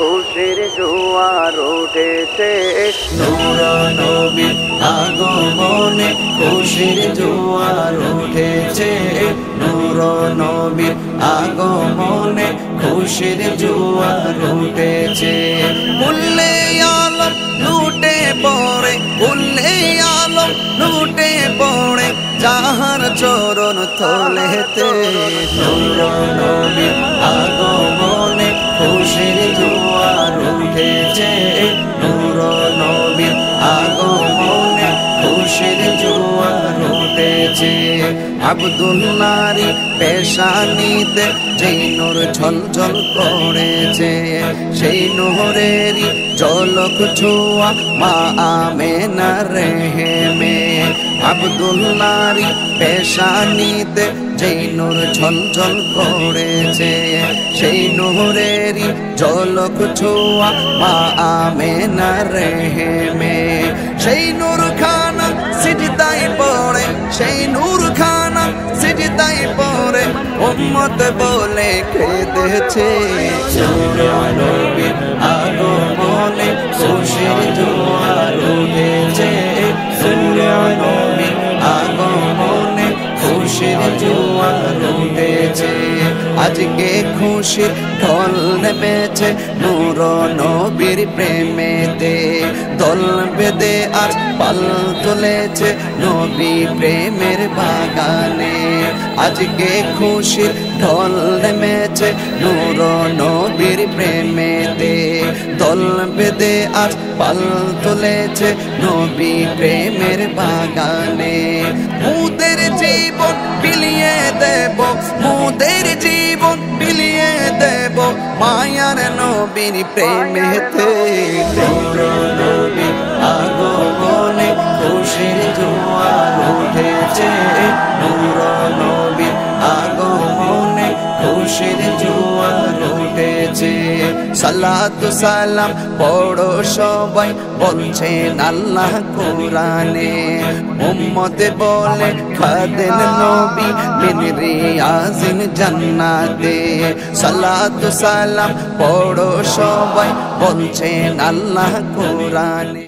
খুশির জোয়ার উঠেছে। নূর নবীর আগমনে খুশির জোয়ার উঠেছে। নূর নবীর আগমনে খুশির জোয়ার উঠেছে। উল্লে আলম লুটে পড়ে, উল্লে আলম লুটে পড়ে যাহার চরণ তলেতে। নূর নবীর আগমনে খুশির জোয়ার উঠেছে। নূর নবীর আগমনে খুশির জোয়ার উঠেছে। আব্দুল্লাহর পেশানিতে যেই নূর ঝলঝল করেছে, সেই নূরেরই ঝলক ছোঁয়া মা আমেনার রেহেমে। আব্দুল্লাহর পেশানিতে যেই নূর ঝলঝল করেছে, সেই নূরেরই ঝলক ছোঁয়া মা আমেনার রেহেমে। সেই নূর খানা সিজদায় পড়ে, সেই নূর খানা সিজদায় পড়ে উম্মত বলে কেঁদেছে। নূর নবীর আগমনে খুশির জোয়ার উঠেছে। নূর নবীর আগমনে খুশির জোয়ার উঠেছে। আজকে খুশির ঢল নেমেছে নূর নবীর প্রেমেতে। দল বেঁধে আজ পাল তুলেছে নবী প্রেমের বাগানে। আজকে খুশির ঢল নেমেছে নূর নবীর প্রেমেতে। দল বেঁধে আজ পাল তুলেছে নবী প্রেমের বাগানে। মুদের জীবন বিলিয়ে দেব, মুদের জীবন বিলিয়ে দেব মায়ার নবীর প্রেমেতে। নূর নবীর আগমনে খুশির জোয়ার উঠেছে। নূর নবীর আগমনে খুশির জোয়ার উঠেছে। সালাতু সালাম পড়ো সবাই বলছেন আল্লাহ কোরআনে। উম্মতে বলে খাদেন নবী মিন রিয়াজিন জান্নাতে। সালাতু সালাম পড়ো সবাই বলছেন আল্লাহ কোরআনে।